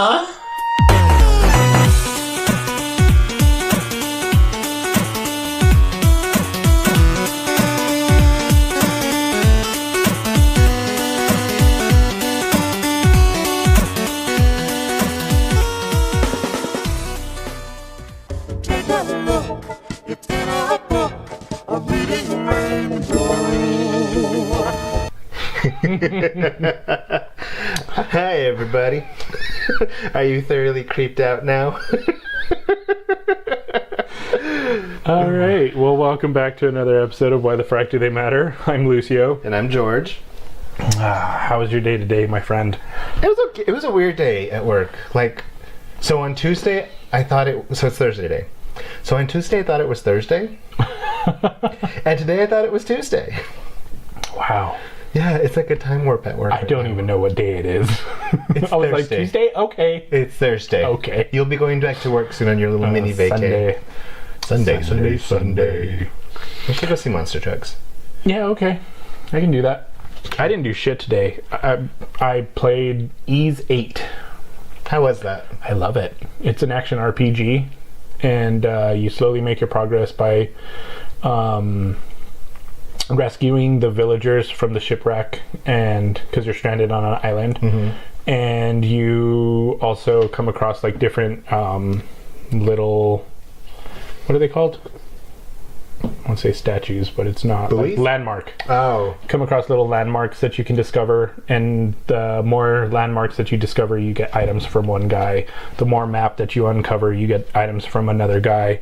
Aw. Hi, everybody. Are you thoroughly creeped out now? All right. Well, welcome back to another episode of Why the Frack Do They Matter? I'm Lucio. And I'm George. How was your day today, my friend? It was okay. It was a weird day at work. So on Tuesday, so it's Thursday today. So on Tuesday, I thought it was Thursday. And today, I thought it was Tuesday. Wow. Yeah, it's like a time warp at work. I don't even know what day it is. It's I was Thursday. like, Tuesday? Okay. It's Thursday. Okay. You'll be going back to work soon on your little mini vacay. Sunday. We should go see Monster Trucks. Yeah, okay. I can do that. I didn't do shit today. I played Ease 8. How was that? I love it. It's an action RPG, and you slowly make your progress by rescuing the villagers from the shipwreck, and because you're stranded on an island. Mm-hmm. And you also come across like different little, what are they called? I want to say statues, but it's not. Buoys? Like landmark. Oh. Come across little landmarks that you can discover, and the more landmarks that you discover, you get items from one guy. The more map that you uncover, you get items from another guy.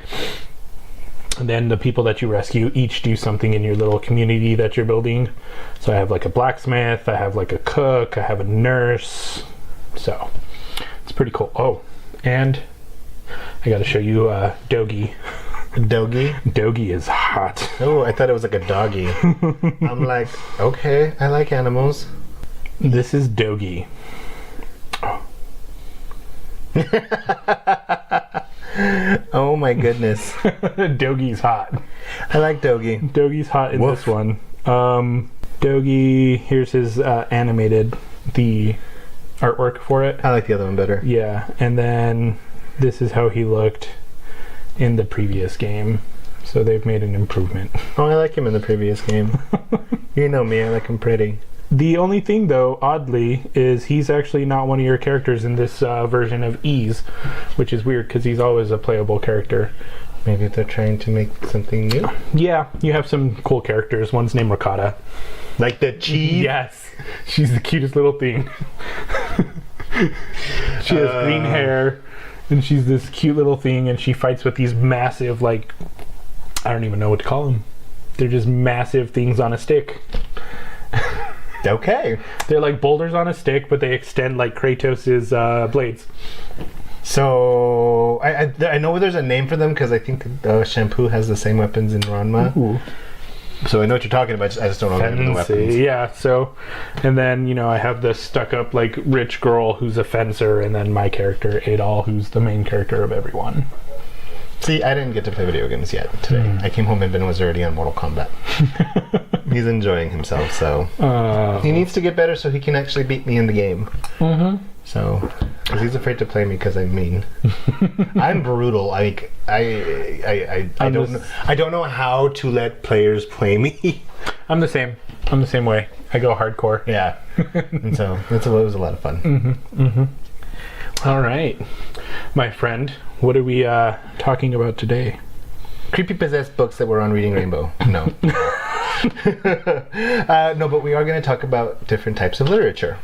And then the people that you rescue each do something in your little community that you're building. So I have like a blacksmith, I have like a cook, I have a nurse. So it's pretty cool. Oh, and I got to show you Dogi. Dogi? Dogi is hot. Oh, I thought it was like a doggy. I'm like, okay, I like animals. This is Dogi. Oh my goodness. Dogi's hot. I like Dogi. Dogi's hot in Woof. this one. Dogi, here's his animated, the artwork for it. I like the other one better. Yeah, and then this is how he looked in the previous game. So they've made an improvement. Oh, I like him in the previous game. You know me, I like him pretty. The only thing, though, oddly, is he's actually not one of your characters in this version of Ease, which is weird because he's always a playable character. Maybe they're trying to make something new? Yeah, you have some cool characters. One's named Ricotta. Like the cheese? Yes. She's the cutest little thing. She has green hair, and she's this cute little thing, and she fights with these massive, like, I don't even know what to call them. They're just massive things on a stick. Okay. They're like boulders on a stick, but they extend like Kratos' blades. So, I know there's a name for them because I think Shampoo has the same weapons in Ranma. Ooh. So I know what you're talking about, I just don't know the name of the weapons. Yeah, so, and then, I have this stuck-up, like, rich girl who's a fencer, and then my character, Adol, who's the main character of everyone. See, I didn't get to play video games yet today. I came home and Ben was already on Mortal Kombat. He's enjoying himself, so he needs to get better so he can actually beat me in the game. Mm-hmm. So, because he's afraid to play me because I'm mean. I'm brutal. I don't know how to let players play me. I'm the same. I'm the same way. I go hardcore. Yeah, and so it was a lot of fun. Mm-hmm. Mm-hmm. All right, my friend. What are we talking about today? Creepy possessed books that were on Reading Rainbow. No. No, but we are going to talk about different types of literature.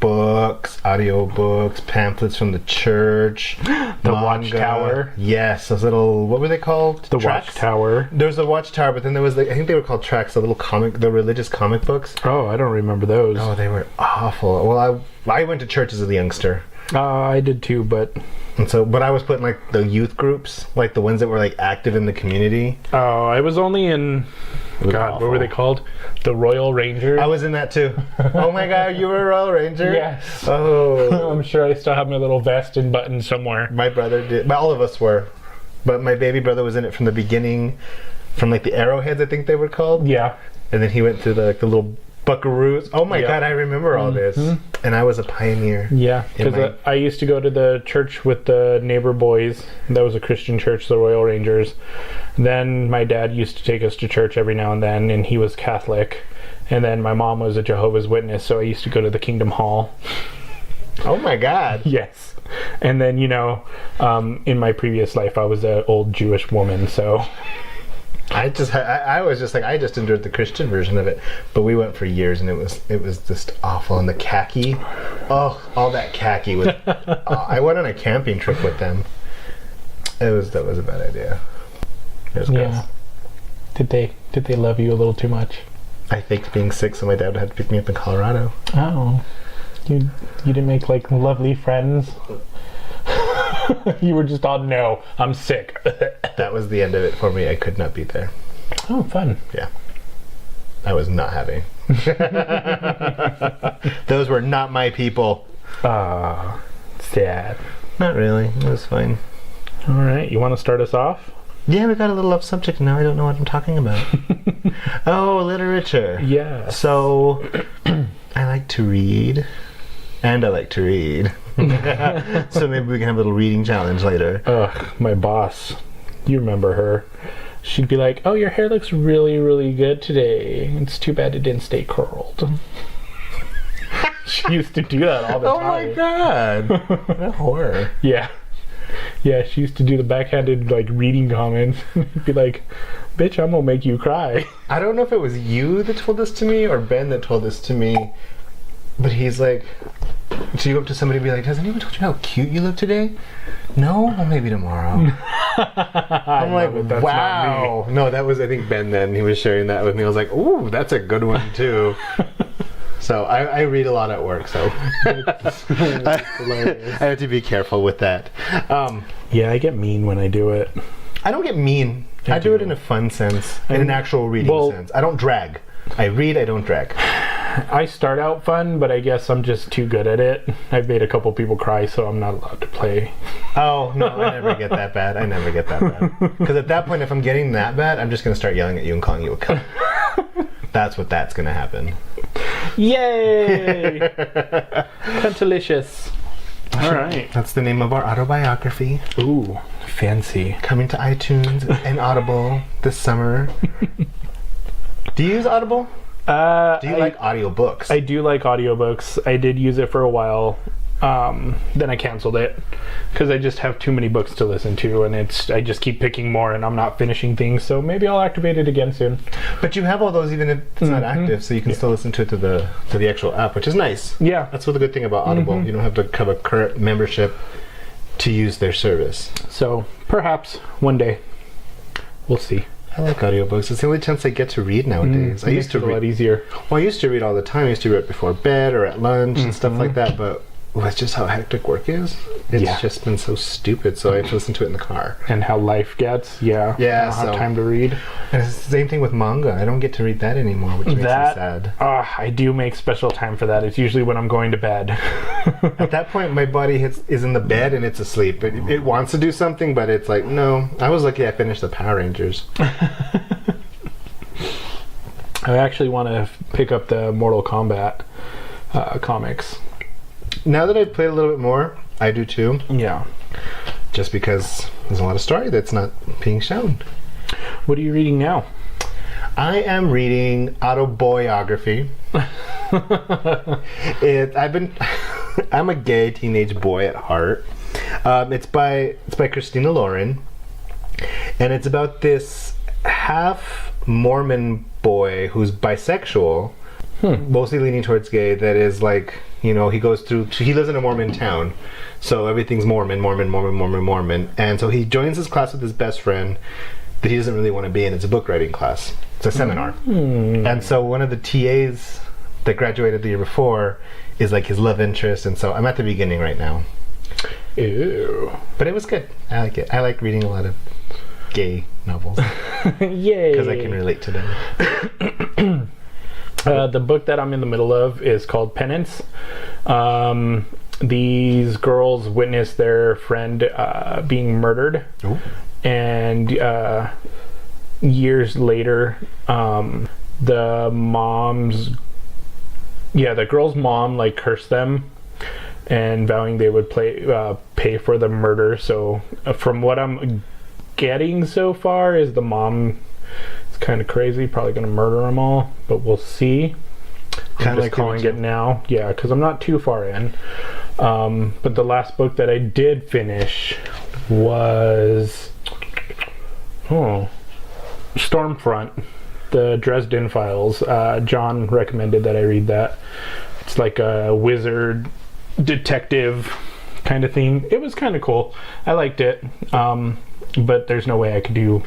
Books, audio books, pamphlets from the church, the Watchtower. Yes, those little, what were they called? The tracks? Watchtower. There was the Watchtower, but then there was, I think they were called tracks, the religious comic books. Oh, I don't remember those. Oh, they were awful. Well, I went to church as a youngster. I did too, but... And so, but I was put in like the youth groups, like the ones that were like active in the community. Oh, I was only in... God, what were they called? The Royal Ranger? I was in that too. Oh my God, you were a Royal Ranger? Yes. Oh. I'm sure I still have my little vest and button somewhere. My brother did. All of us were. But my baby brother was in it from the beginning, from like the arrowheads, I think they were called. Yeah. And then he went through the little Buckaroos. Oh my Yeah. God, I remember all this. And I was a pioneer. Yeah, In because I used to go to the church with the neighbor boys. That was a Christian church, the Royal Rangers. Then my dad used to take us to church every now and then, and he was Catholic. And then my mom was a Jehovah's Witness, so I used to go to the Kingdom Hall. Oh my God. Yes. And then, in my previous life, I was an old Jewish woman, so... I was just like, I just endured the Christian version of it, but we went for years and it was just awful. And the khaki, all that khaki was. I went on a camping trip with them. That was a bad idea. It was gross. Yeah. Did they love you a little too much? I faked being sick, so my dad would have to pick me up in Colorado. Oh, you didn't make like lovely friends. You were just all, no, I'm sick. That was the end of it for me. I could not be there. Oh, fun. Yeah. I was not happy. Those were not my people. Ah, sad. Not really. It was fine. All right, you want to start us off? Yeah, we got a little off subject now. I don't know what I'm talking about. Oh, literature. Yeah. So, I like to read. And I like to read. So maybe we can have a little reading challenge later. Ugh, my boss. You remember her. She'd be like, oh, your hair looks really, really good today. It's too bad it didn't stay curled. She used to do that all the time. Oh my God. What a horror. Yeah. Yeah, she used to do the backhanded, like, reading comments. Be like, bitch, I'm gonna make you cry. I don't know if it was you that told this to me or Ben that told this to me, but he's like, so you go up to somebody and be like, has anyone told you how cute you look today? No? Well, maybe tomorrow. I'm like, That's wow. No, that was, I think, Ben then. He was sharing that with me. I was like, ooh, that's a good one, too. So I read a lot at work, so I have to be careful with that. Yeah, I get mean when I do it. I don't get mean. I do it in a fun sense, in an actual reading sense. I don't drag. I read, I don't drag. I start out fun, but I guess I'm just too good at it. I've made a couple people cry, so I'm not allowed to play. Oh, no, I never get that bad. I never get that bad. Because at that point, if I'm getting that bad, I'm just going to start yelling at you and calling you a cunt. That's going to happen. Yay! Cuntalicious. All right. That's the name of our autobiography. Ooh, fancy. Coming to iTunes and Audible this summer. Do you use Audible? Do you like audiobooks? I do like audiobooks. I did use it for a while. Then I canceled it because I just have too many books to listen to, and I just keep picking more, and I'm not finishing things. So maybe I'll activate it again soon. But you have all those even if it's not active, so you can still listen to it to the actual app, which is nice. Yeah, that's what the good thing about Audible. You don't have to have a current membership to use their service. So perhaps one day we'll see. I like audiobooks. It's the only chance I get to read nowadays. I used to read a lot easier. Well, I used to read all the time. I used to read before bed or at lunch and stuff like that, but that's just how hectic work is. It's just been so stupid, so I have to listen to it in the car. And how life gets, yeah. I don't have time to read. And it's the same thing with manga. I don't get to read that anymore, which makes me sad. I do make special time for that. It's usually when I'm going to bed. At that point, my body is in the bed and it's asleep. It wants to do something, but it's like, no. I was lucky I finished the Power Rangers. I actually want to pick up the Mortal Kombat comics. Now that I've played a little bit more, I do too. Yeah. Just because there's a lot of story that's not being shown. What are you reading now? I am reading autobiography. I'm a gay teenage boy at heart. It's by Christina Lauren, and it's about this half Mormon boy who's bisexual, mostly leaning towards gay. That is like, he lives in a Mormon town, so everything's Mormon, and so he joins his class with his best friend that he doesn't really want to be in. It's a book writing class. It's a seminar. And so one of the TAs that graduated the year before is like his love interest, and so I'm at the beginning right now. Ew. But it was good. I like it. I like reading a lot of gay novels. Yay. Because I can relate to them. The book that I'm in the middle of is called Penance. These girls witness their friend being murdered. Ooh. And years later, the mom's Yeah, the girl's mom like cursed them and vowing they would pay for the murder. So from what I'm getting so far is the mom is kind of crazy, probably going to murder them all, but we'll see. Kind of like calling it now. Yeah, because I'm not too far in. But the last book that I did finish was Stormfront, the Dresden Files. John recommended that I read that. It's like a wizard detective kind of thing. It was kind of cool. I liked it. But there's no way I could do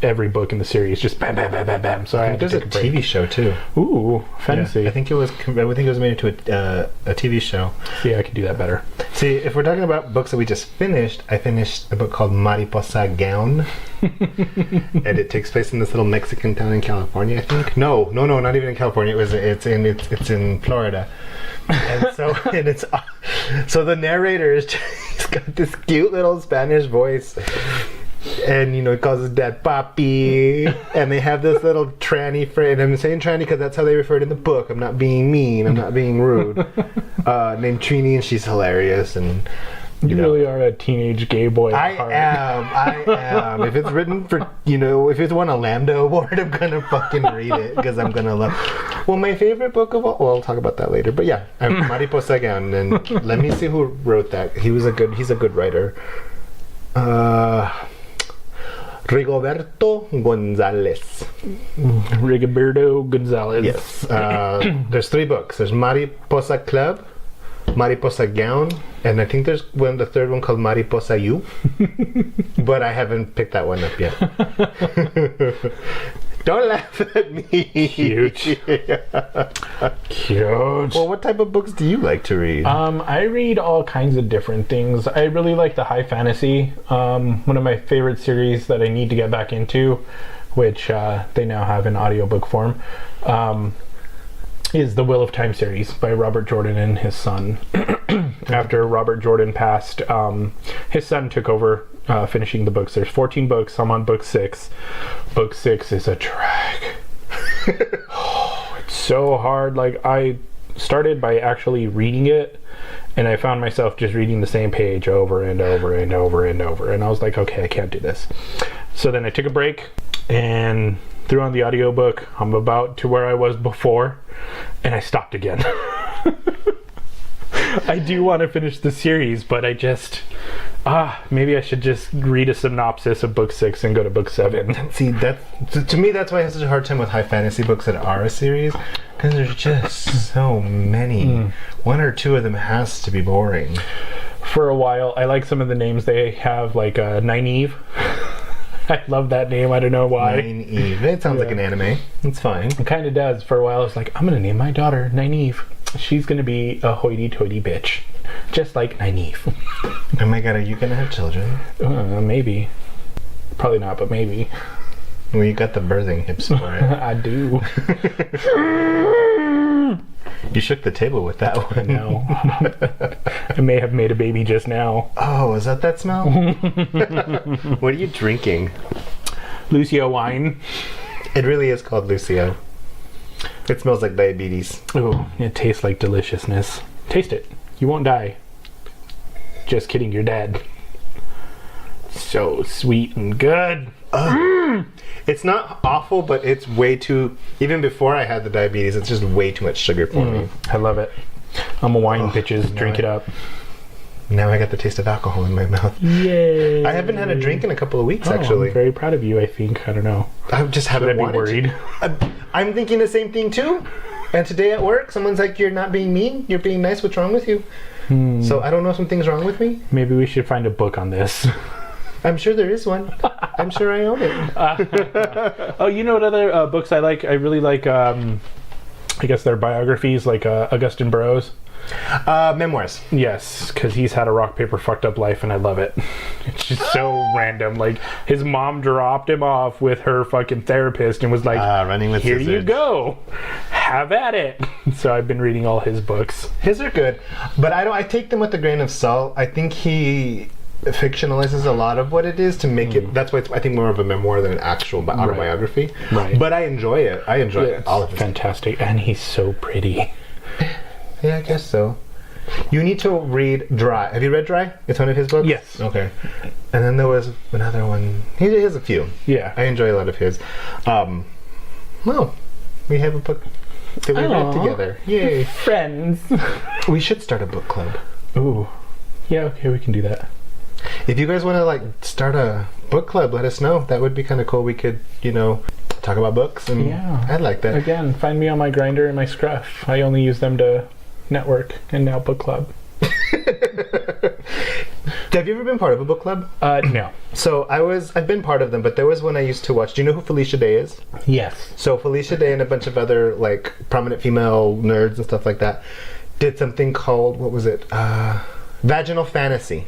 every book in the series just bam bam bam bam bam. So I had to there's take a a break. TV show too. Ooh, fancy. Yeah, I think it was made into a TV show. See, I could do that better. See, if we're talking about books that we just finished, I finished a book called Mariposa Gown. And it takes place in this little Mexican town in California, I think. No, not even in California. It's in Florida. And so the narrator he's got this cute little Spanish voice. And, he calls his dad Papi. And they have this little tranny friend. I'm saying tranny because that's how they refer it in the book. I'm not being mean. I'm not being rude. Named Trini, and she's hilarious. And you really are a teenage gay boy at I heart. am. If it's written for, if it's won a Lambda Award, I'm going to fucking read it because I'm going to love. Well, my favorite book of all, well, I'll talk about that later. But yeah, Mariposa Gown. And let me see who wrote that. He's a good writer. Rigoberto Gonzalez. Rigoberto Gonzalez. Yes. There's 3 books. There's Mariposa Club, Mariposa Gown, and I think there's the third one called Mariposa You. But I haven't picked that one up yet. Don't laugh at me. Cute. Cute. Well, what type of books do you like to read? I read all kinds of different things. I really like the high fantasy. One of my favorite series that I need to get back into, which they now have in audiobook form, is the Wheel of Time series by Robert Jordan and his son. After Robert Jordan passed, his son took over finishing the books. There's 14 books. I'm on book 6. Book 6 is a drag. It's so hard. Like, I started by actually reading it, and I found myself just reading the same page over and over and over and over. And I was like, okay, I can't do this. So then I took a break and threw on the audiobook. I'm about to where I was before, and I stopped again. I do want to finish the series, but I just maybe I should just read a synopsis of book 6 and go to book 7. See, to me, that's why I have such a hard time with high fantasy books that are a series, because there's just so many. One or two of them has to be boring. For a while, I like some of the names they have, like Nynaeve. I love that name. I don't know why. Nynaeve. It sounds like an anime. It's fine. It kind of does. For a while, it's like, I'm going to name my daughter Nynaeve. She's going to be a hoity-toity bitch. Just like Nynaeve. Oh my god, are you going to have children? Maybe. Probably not, but maybe. Well, you got the birthing hips for it. I do. You shook the table with that one. No. I may have made a baby just now. Oh, is that smell? What are you drinking? Lucio wine. It really is called Lucio. It smells like diabetes. Oh, it tastes like deliciousness. Taste it. You won't die. Just kidding, you're dead. So sweet and good. It's not awful, but it's way too... Even before I had the diabetes, it's just way too much sugar for me. I love it. I'm a wine, bitches. Drink it up. Now I got the taste of alcohol in my mouth. Yay. I haven't had a drink in a couple of weeks, actually. I'm very proud of you, I think. I don't know. I just haven't wanted worried. I'm thinking the same thing, too. And today at work, someone's like, you're not being mean. You're being nice. What's wrong with you? So I don't know if something's wrong with me. Maybe we should find a book on this. I'm sure there is one. I'm sure I own it. Oh, you know what other books I like? I really like, I guess they're biographies, like Augustine Burroughs. Memoirs. Yes, because he's had a rock, paper, fucked up life, and I love it. It's just so random. Like, his mom dropped him off with her fucking therapist and was like, running with here scissors. you go. Have at it. So I've been reading all his books. His are good, but I take them with a grain of salt. I think he fictionalizes a lot of what it is to make it. That's why it's, I think, more of a memoir than an actual autobiography. Right. But I enjoy it. I enjoy it. All of it. Fantastic. And he's so pretty. Yeah, I guess so. You need to read Dry. Have you read Dry? It's one of his books? Yes. Okay. And then there was another one. He has a few. Yeah. I enjoy a lot of his. Well, we have a book that we read together. Yay. Friends. We should start a book club. Ooh. Yeah, okay, we can do that. If you guys want to, like, start a book club, let us know. That would be kind of cool. We could, talk about books. And Yeah. I'd like that. Again, find me on my Grindr and my Scruff. I only use them to network, and now book club. Have you ever been part of a book club? No. So I've been part of them, but there was one I used to watch. Do you know who Felicia Day is? Yes. So Felicia Day and a bunch of other, like, prominent female nerds and stuff like that did something called, what was it? Vaginal Fantasy.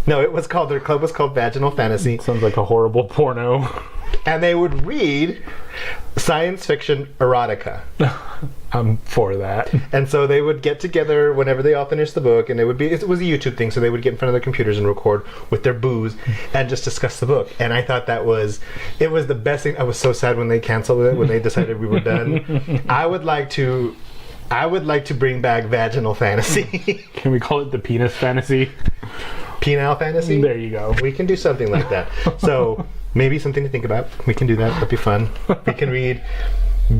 No, their club was called Vaginal Fantasy. Sounds like a horrible porno. And they would read science fiction erotica. I'm for that. And so they would get together whenever they all finished the book, and it was a YouTube thing, so they would get in front of their computers and record with their booze and just discuss the book. And I thought it was the best thing. I was so sad when they canceled it, when they decided we were done. I would like to bring back Vaginal Fantasy. Can we call it the penis fantasy? Penile Fantasy? There you go. We can do something like that. So maybe something to think about. We can do that. That'd be fun. We can read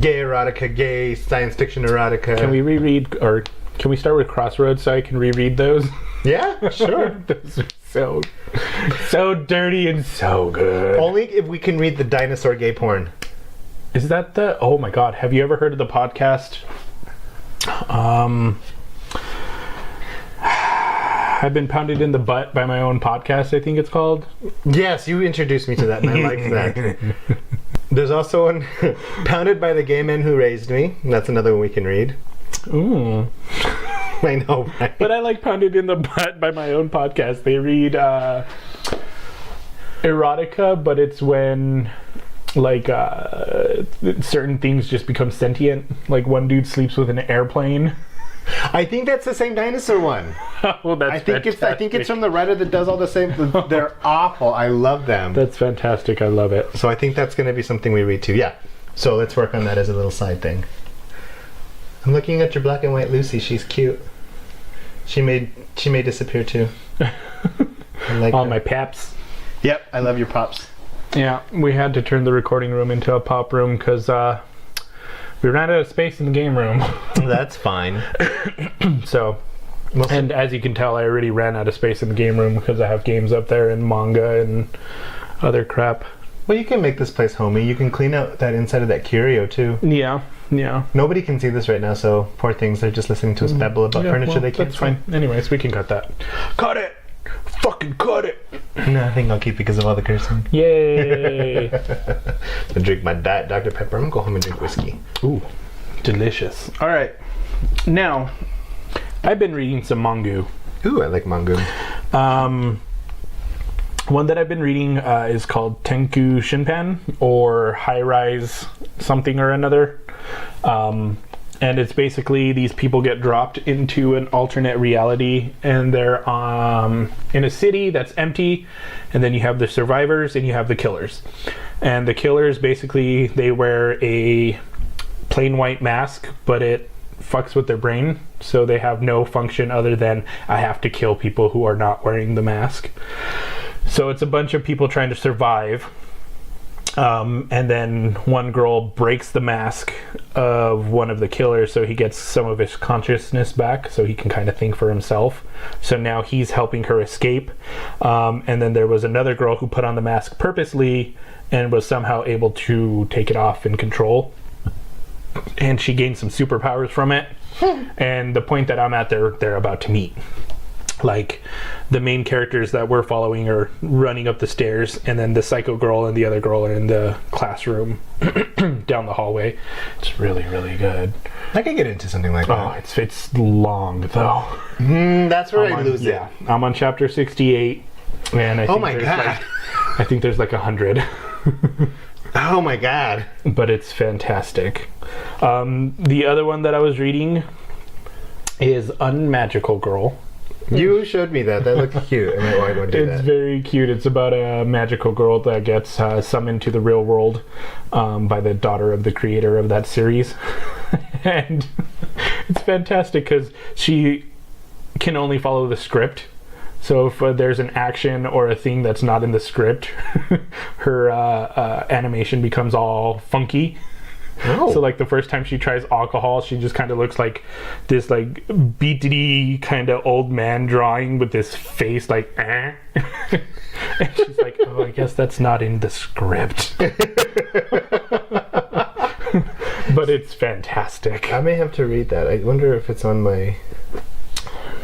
gay erotica, gay science fiction erotica. Can we reread, or can we start with Crossroads so I can reread those? Yeah, sure. Those are so dirty and so good. Only if we can read the dinosaur gay porn. Is that oh my god, have you ever heard of the podcast? I've been pounded in the butt by my own podcast, I think it's called. Yes, you introduced me to that, and I like that. There's also one, Pounded by the Gay Men Who Raised Me. That's another one we can read. Ooh. I know, right? But I like Pounded in the Butt by my own podcast. They read erotica, but it's when, like, certain things just become sentient. Like, one dude sleeps with an airplane. I think that's the same dinosaur one. Well, that's I think it's from the writer that does all the same. They're awful. I love them. That's fantastic. I love it. So I think that's going to be something we read too. Yeah. So let's work on that as a little side thing. I'm looking at your black and white Lucy. She's cute. She may disappear too. I like all her. My paps. Yep, I love your pops. Yeah, we had to turn the recording room into a pop room because we ran out of space in the game room. That's fine. So, and as you can tell, I already ran out of space in the game room because I have games up there and manga and other crap. Well, you can make this place homey. You can clean out that inside of that curio too. Yeah. Nobody can see this right now, so poor things. They're just listening to us babble about furniture they can't That's fine. Anyways, we can cut that. Cut it! Fucking cut it! No, I think I'll keep it because of all the cursing. Yay! I drink my Diet Dr. Pepper. I'm gonna go home and drink whiskey. Ooh, delicious. All right, now I've been reading some manga. Ooh, I like manga. One that I've been reading is called Tenku Shinpan, or High Rise something or another. And it's basically these people get dropped into an alternate reality, and they're in a city that's empty, and then you have the survivors and you have the killers. And the killers, basically, they wear a plain white mask, but it fucks with their brain, so they have no function other than I have to kill people who are not wearing the mask. So it's a bunch of people trying to survive. And then one girl breaks the mask of one of the killers, so he gets some of his consciousness back, so he can kind of think for himself. So now he's helping her escape. And then there was another girl who put on the mask purposely and was somehow able to take it off in control. And she gained some superpowers from it. And the point that I'm at, they're about to meet. Like, the main characters that we're following are running up the stairs, and then the psycho girl and the other girl are in the classroom down the hallway. It's really, really good. I could get into something like that. Oh, it's long though. That's where I lose it. Yeah, I'm on chapter 68, and I think I think there's like 100. Oh my god! But it's fantastic. The other one that I was reading is Unmagical Girl. You showed me that. That looked cute. I might want to do that. It's very cute. It's about a magical girl that gets summoned to the real world by the daughter of the creator of that series. And It's fantastic because she can only follow the script. So if there's an action or a thing that's not in the script, her animation becomes all funky. Oh. So like the first time she tries alcohol, she just kind of looks like this like beady kind of old man drawing with this face like eh. And she's like, oh, I guess that's not in the script. But it's fantastic. I may have to read that. I wonder if it's on my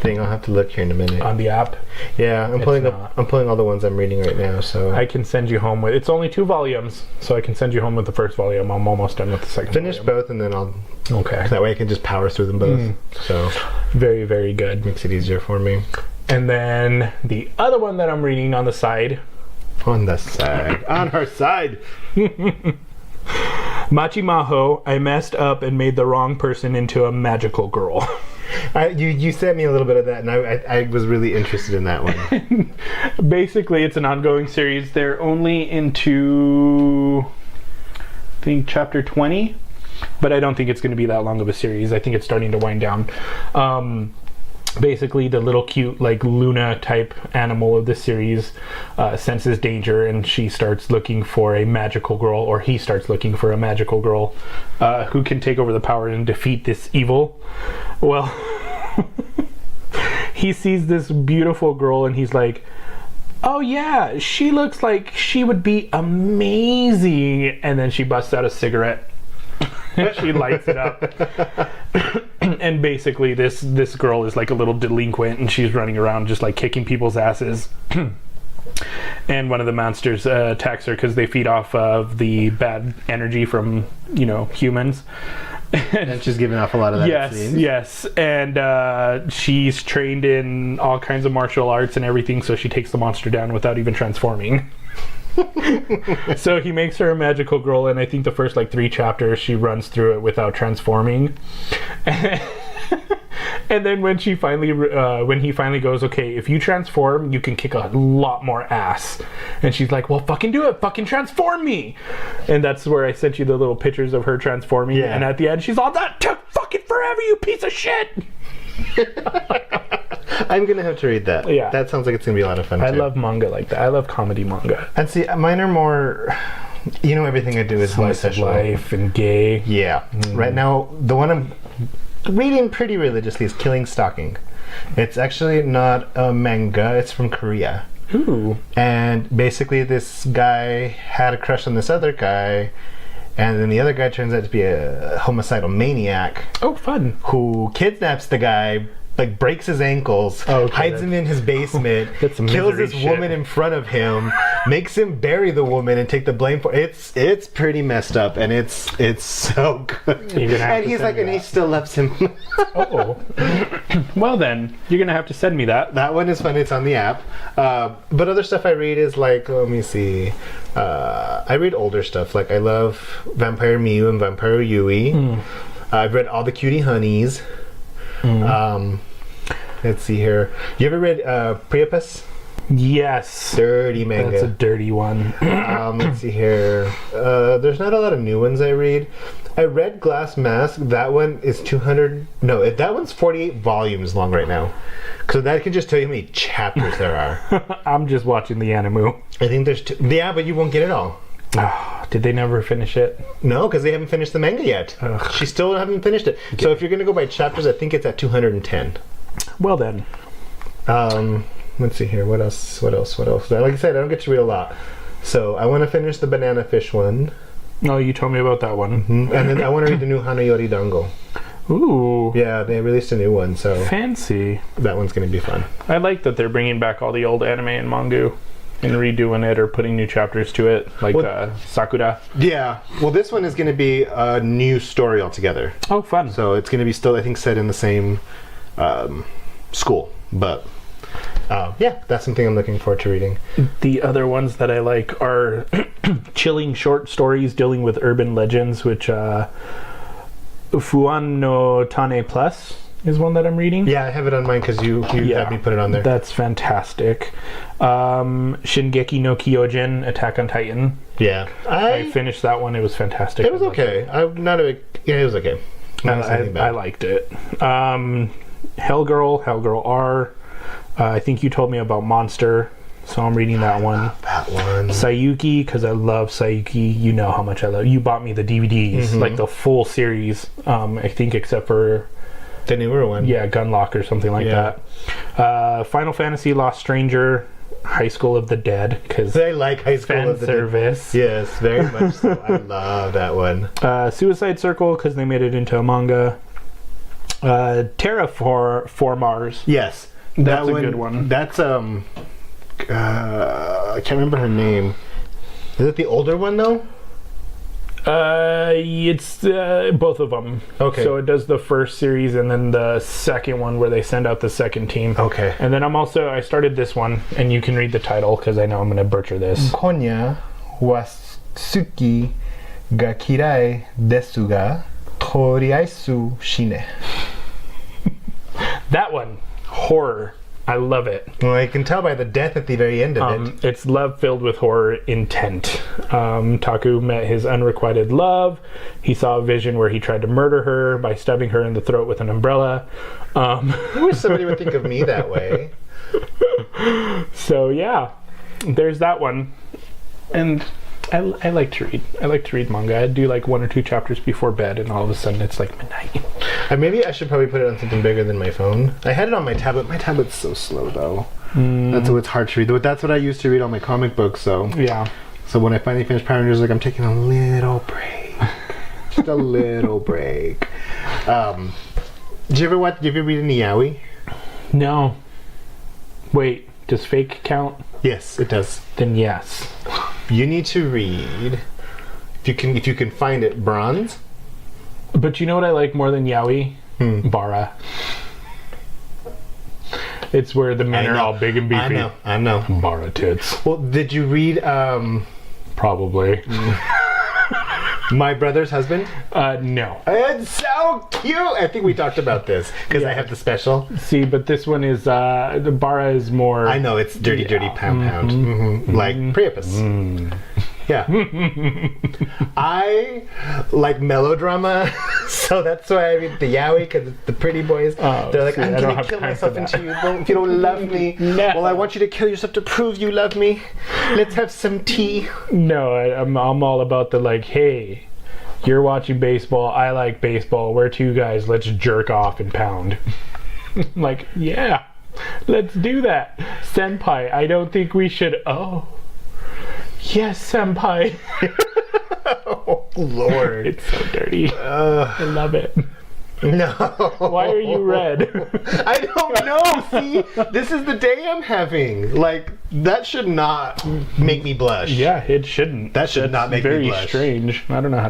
thing. I'll have to look here in a minute. On the app? Yeah, I'm pulling all the ones I'm reading right now, so I can send you home with... It's only 2 volumes, so I can send you home with the first volume. I'm almost done with the second finish volume. both and then I'll... Okay. That way I can just power through them both. So Very, very good. makes it easier for me. And then the other one that I'm reading on the side... On the side. On her side! Machimaho, I messed up and made the wrong person into a magical girl. You sent me a little bit of that, and I was really interested in that one. Basically, it's an ongoing series. They're only into, I think, chapter 20, but I don't think it's going to be that long of a series. I think it's starting to wind down. Basically, the little cute, like, Luna type animal of the series senses danger, and she starts looking for a magical girl, or he starts looking for a magical girl who can take over the power and defeat this evil. Well, he sees this beautiful girl, and he's like, oh yeah, she looks like she would be amazing. And then she busts out a cigarette. She lights it up. And basically this girl is like a little delinquent, and she's running around just like kicking people's asses. And one of the monsters attacks her because they feed off of the bad energy from, humans. And she's giving off a lot of that. Yes. And she's trained in all kinds of martial arts and everything, so she takes the monster down without even transforming. So he makes her a magical girl, and I think the first like 3 chapters she runs through it without transforming. And then when he finally goes, okay, if you transform, you can kick a lot more ass. And she's like, well, fucking do it, fucking transform me. And that's where I sent you the little pictures of her transforming. Yeah. And at the end, she's all, that took fucking forever, you piece of shit. I'm gonna have to read that. Yeah. That sounds like it's gonna be a lot of fun. I too. love manga like that. I love comedy manga. And see, mine are more. Everything I do is Slice of life and gay. Yeah. Right now, the one I'm reading pretty religiously is Killing Stalking. It's actually not a manga. It's from Korea. Ooh. And basically, this guy had a crush on this other guy, and then the other guy turns out to be a homicidal maniac. Oh, fun. Who kidnaps the guy, like breaks his ankles, hides him in his basement, That's some kills misery this shit. woman in front of him, makes him bury the woman and take the blame for it. It's pretty messed up, and it's so good. You're gonna have And to he's send like, me and he that. still loves him. Oh. Well then, you're gonna have to send me that. That one is fun. It's on the app. But other stuff I read is like, let me see. I read older stuff. Like I love Vampire Miyu and Vampire Yui. I've read all the Cutie Honeys. Let's see here. You ever read Priapus? Yes. Dirty manga. That's a dirty one. Let's see here. There's not a lot of new ones I read. I read Glass Mask. That one is 200. No, that one's 48 volumes long right now. So that can just tell you how many chapters there are. I'm just watching the anime. I think there's two. Yeah, but you won't get it all. Oh, did they never finish it? No, because they haven't finished the manga yet. Ugh. She still haven't finished it. So if you're going to go by chapters, I think it's at 210. Well then. Let's see here. What else? Like I said, I don't get to read a lot. So I want to finish the Banana Fish one. No, you told me about that one. And then I want to read the new Hanayori Dango. Ooh. Yeah, they released a new one, so Fancy. that one's going to be fun. I like that they're bringing back all the old anime and manga and redoing it or putting new chapters to it, like Sakura. Yeah. Well, this one is going to be a new story altogether. Oh, fun. So it's going to be still, I think, set in the same school. But yeah, that's something I'm looking forward to reading. The other ones that I like are chilling short stories dealing with urban legends, which Fuan no Tane Plus is one that I'm reading. Yeah, I have it on mine because you had me put it on there. That's fantastic. Shingeki no Kyojin, Attack on Titan. Yeah. I finished that one. It was fantastic. It was okay. I'm not a big... Yeah, it was okay. I liked it. Hellgirl R. I think you told me about Monster, so I'm reading that one. That one. Sayuki, because I love Sayuki. You know how much I love. You bought me the DVDs, like the full series. I think except for the newer one. Yeah, Gunlock or something like that. Final Fantasy Lost Stranger, High School of the Dead, because I like High School fan of the service. Dead. Yes, very much so. I love that one. Suicide Circle, because they made it into a manga. Terraformars. Yes, that's a good one. That's I can't remember her name. Is it the older one though? It's both of them. Okay. So it does the first series and then the second one where they send out the second team. Okay. And then I started this one, and you can read the title because I know I'm going to butcher this. Konya wa tsuki ga kirai desu ga toriaisu shine. That one, horror. I love it. Well, I can tell by the death at the very end of it. It's love filled with horror intent. Taku met his unrequited love. He saw a vision where he tried to murder her by stabbing her in the throat with an umbrella. I wish somebody would think of me that way. So yeah, there's that one. And I like to read. I like to read manga. I do like 1 or 2 chapters before bed, and all of a sudden it's like midnight. Maybe I should probably put it on something bigger than my phone. I had it on my tablet. My tablet's so slow though. That's why it's hard to read. But that's what I used to read all my comic books. So yeah. So when I finally finished Power Rangers, like I'm taking a little break, just a little break. Did you ever read any yaoi? No. Wait, does fake count? Yes, it does. Then yes. You need to read, if you can find it, Bronze. But you know what I like more than yaoi? Bara. It's where the men are all big and beefy. I know. Bara tits. Well, did you read Probably. My Brother's Husband? No. It's so cute! I think we talked about this, because I have the special. See, but this one is, the Bara is more... I know, it's dirty pound. Like Priapus. Yeah. I like melodrama, so that's why I read the yaoi, because it's the pretty boys. They're like, I'm gonna kill myself if you don't love me. No. Well, I want you to kill yourself to prove you love me. Let's have some tea. No, I'm all about the like, hey, you're watching baseball, I like baseball, we're 2 guys, let's jerk off and pound. Like, yeah, let's do that. Senpai, I don't think we should... Oh. Yes, senpai. Oh, Lord. It's so dirty. I love it. No. Why are you red? I don't know. See, this is the day I'm having. Like, that should not make me blush. Yeah, it shouldn't. That should not make me very blush. Strange. I don't know how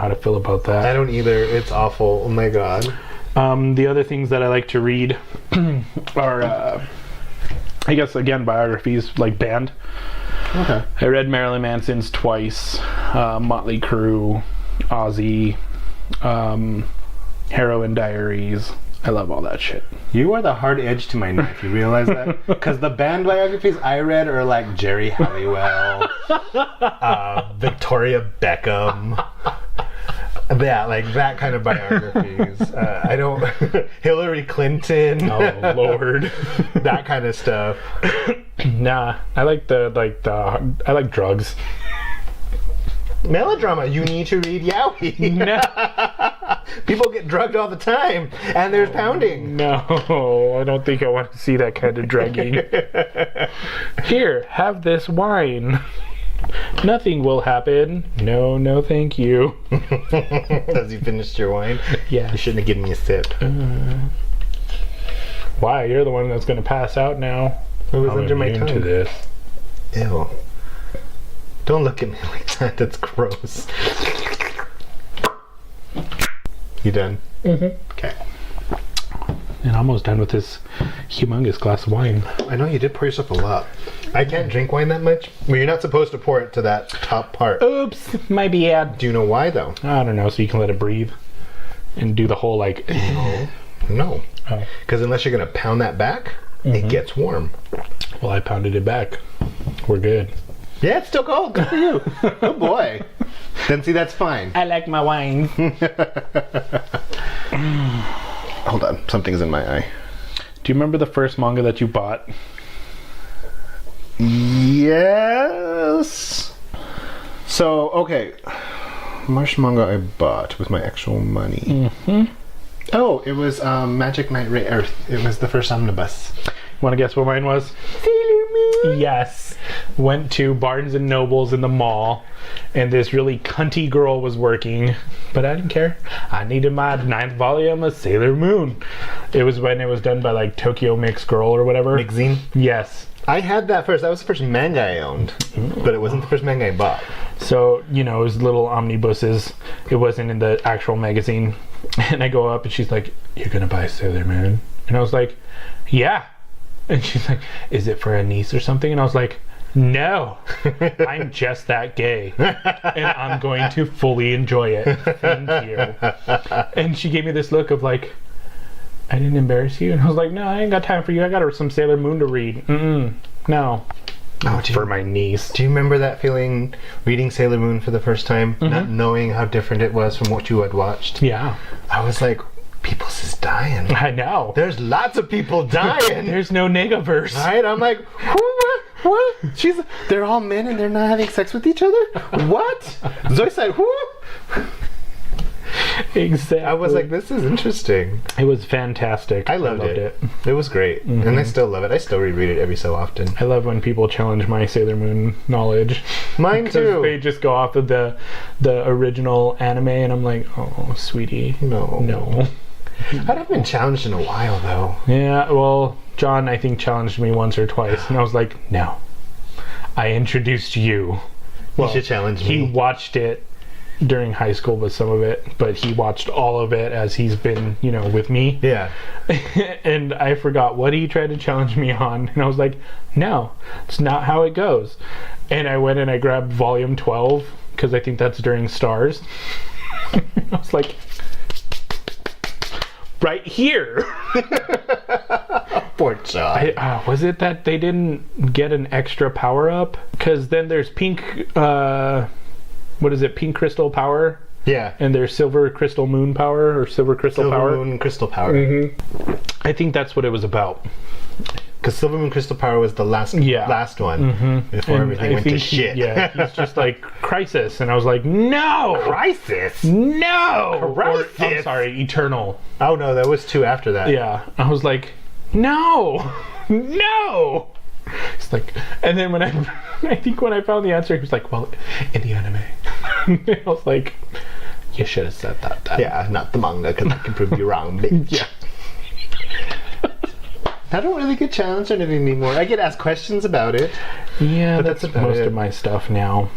to feel about that. I don't either. It's awful. Oh my god. The other things that I like to read are, I guess, again, biographies, like band. Okay. I read Marilyn Manson's twice, Motley Crue, Ozzy, Heroin Diaries. I love all that shit. You are the hard edge to my knife. You realize that? Because the band biographies I read are like Jerry Halliwell, Victoria Beckham. Yeah, like that kind of biographies. I don't... Hillary Clinton. Oh, Lord. That kind of stuff. Nah, I like I like drugs. Melodrama, you need to read yaoi. No. People get drugged all the time, and there's pounding. No, I don't think I want to see that kind of drugging. Here, have this wine. Nothing will happen. No, thank you. Has you finished your wine? Yeah. You shouldn't have given me a sip. Why? You're the one that's going to pass out now. It was under my tongue. To this. Ew. Don't look at me like that. That's gross. You done? Mm-hmm. Okay. And almost done with this humongous glass of wine. I know you did pour yourself a lot. I can't drink wine that much. Well, you're not supposed to pour it to that top part. Oops, my bad. Do you know why, though? I don't know, so you can let it breathe. And do the whole, like... No. Oh. Because unless you're going to pound that back, it gets warm. Well, I pounded it back. We're good. Yeah, it's still cold. Good for you. Good boy. Then see, that's fine. I like my wine. Hold on, something's in my eye. Do you remember the first manga that you bought? Yes. So, okay. Marsh manga I bought with my actual money. Oh, it was Magic Knight Earth. It was the first omnibus. Want to guess what mine was? Sailor Moon. Yes. Went to Barnes and Nobles in the mall, and this really cunty girl was working, but I didn't care. I needed my 9th volume of Sailor Moon. It was when it was done by like Tokyo Mix Girl or whatever. Mixzine? Yes. I had that first. That was the first manga I owned, but it wasn't the first manga I bought. So, you know, it was little omnibuses. It wasn't in the actual magazine. And I go up and she's like, "You're gonna buy Sailor Moon?" And I was like, "Yeah." And she's like, "Is it for a niece or something?" And I was like, "No, I'm just that gay. And I'm going to fully enjoy it. Thank you." And she gave me this look of like, "I didn't embarrass you?" And I was like, "No, I ain't got time for you. I got some Sailor Moon to read." No. Oh, For my niece. Do you remember that feeling reading Sailor Moon for the first time, not knowing how different it was from what you had watched? Yeah. I was like, people's is dying. I know. There's lots of people dying. There's no negaverse. Right? I'm like, what? They're all men and they're not having sex with each other? What? Zoe said, who? Exactly. I was like, this is interesting. It was fantastic. I loved it. It was great. And I still love it. I still reread it every so often. I love when people challenge my Sailor Moon knowledge. Mine too. They just go off of the original anime, and I'm like, "Oh, sweetie, no." I haven't been challenged in a while, though. Yeah, well, John, I think, challenged me once or twice, and I was like, "No, I introduced you." Well, you should challenge me. He watched it during high school with some of it, but he watched all of it as he's been, you know, with me. Yeah. And I forgot what he tried to challenge me on, and I was like, "No, it's not how it goes." And I went and I grabbed volume 12 because I think that's during Stars. I was like, right here. Poor John. Was it that they didn't get an extra power up? Because then there's pink, what is it, pink crystal power? Yeah. And there's silver crystal moon power, or silver crystal power. Silver Moon Crystal Power. I think that's what it was about. Because Silver Moon Crystal Power was the last one before everything went to shit. Yeah, he's just like, "Crisis," and I was like, "No, Crisis? no, Crisis? I'm sorry, Eternal." Oh no, that was 2 after that. Yeah, I was like, "No, no." It's like, and then when I think when I found the answer, he was like, "Well, in the anime." I was like, "You should have said that then." Yeah, not the manga, because I can prove you wrong, bitch. Yeah. I don't really get challenged on it anymore. I get asked questions about it. Yeah, But that's that's about most it. of my stuff now.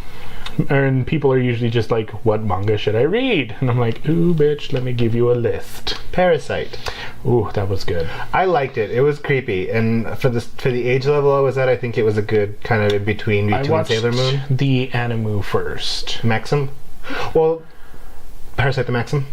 And people are usually just like, "What manga should I read?" And I'm like, "Ooh, bitch, let me give you a list." Parasite. Ooh, that was good. I liked it. It was creepy, and for the age level I was at, I think it was a good kind of in between I watched Sailor Moon. the anime first. Maxim. Well, Parasite the Maxim.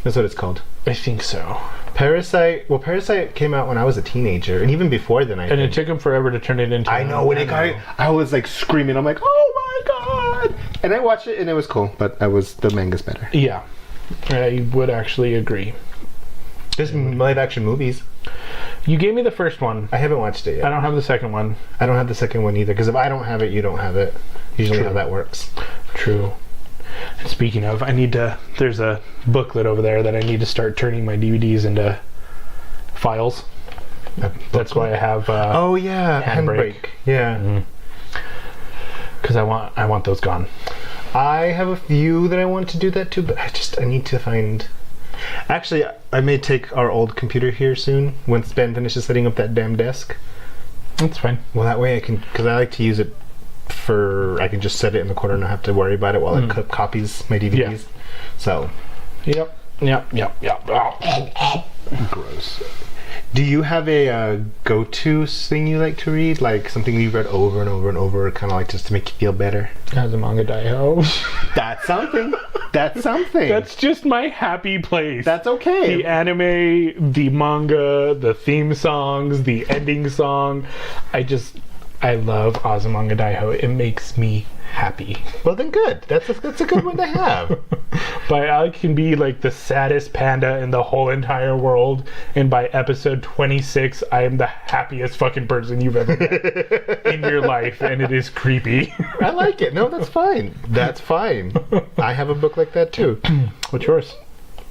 That's what it's called. I think so. Parasite. Well, Parasite came out when I was a teenager, and even before then. And it took him forever to turn it into. I know when it got. I was like screaming. I'm like, "Oh my god!" And I watched it, and it was cool. But the manga's better. Yeah, I would actually agree. There's live action movies. You gave me the first one. I haven't watched it yet. I don't have the second one. I don't have the second one either, because if I don't have it, you don't have it. Usually True. how that works. True. And speaking of, there's a booklet over there that I need to start turning my DVDs into files. That's why I have Oh yeah, Handbrake. Handbrake. Yeah. because I want those gone. I have a few that I want to do that too, but I need to find. Actually, I may take our old computer here soon once Ben finishes setting up that damn desk. That's fine. Well, that way I can, because I like to use it I can just set it in the corner and not have to worry about it while it copies my DVDs. Yeah. So. Yep. Gross. Do you have a go-to thing you like to read? Like something you've read over and over and over, kind of like just to make you feel better? As a manga daiho. That's something. That's something. That's just my happy place. That's okay. The anime, the manga, the theme songs, the ending song. I love Azumanga It makes me happy. Well, then good. That's a good one to have. But I can be like the saddest panda in the whole entire world, and by episode 26, I am the happiest fucking person you've ever met in your life, and it is creepy. I like it. No, that's fine. That's fine. I have a book like that too. What's yours?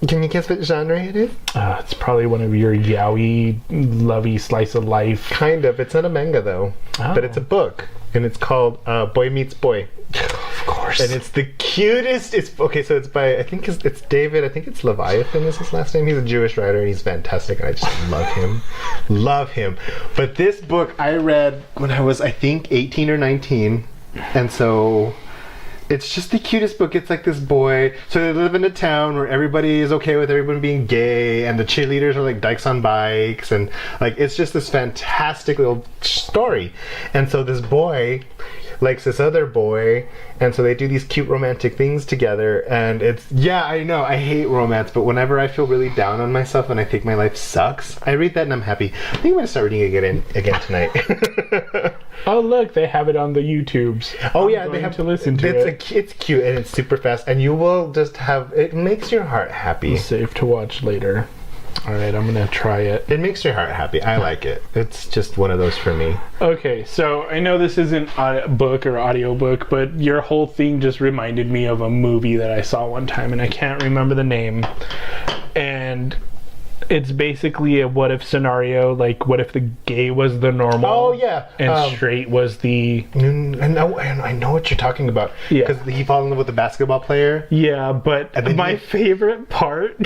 Can you guess what genre it is? It's probably one of your yaoi, lovey slice of life. Kind of. It's not a manga though, but it's a book, and it's called Boy Meets Boy. Of course. And it's the cutest. It's okay. So it's by it's David. I think it's Leviathan is his last name. He's a Jewish writer, and he's fantastic, and I just love him. But this book I read when I was, I think, 18 or 19, and so. It's just the cutest book. It's like this boy. So they live in a town where everybody is okay with everyone being gay, and the cheerleaders are like dykes on bikes, and like it's just this fantastic little story. And so this boy likes this other boy, and so they do these cute romantic things together. And it's, yeah, I know, I hate romance, but whenever I feel really down on myself and I think my life sucks, I read that and I'm happy. I think I'm gonna start reading it again tonight. Oh look, they have it on the YouTubes. Oh yeah, they have to listen to it. It's cute and it's super fast, and you will just have, it makes your heart happy. Safe to watch later. All right, I'm gonna try it. It makes your heart happy. I like it. It's just one of those for me. Okay, so I know this isn't a book or audiobook, but your whole thing just reminded me of a movie that I saw one time, and I can't remember the name. And it's basically a what if scenario, like what if the gay was the normal? Oh yeah, and straight was the. I know what you're talking about. Yeah, because he falls in love with the basketball player. Yeah, but my favorite part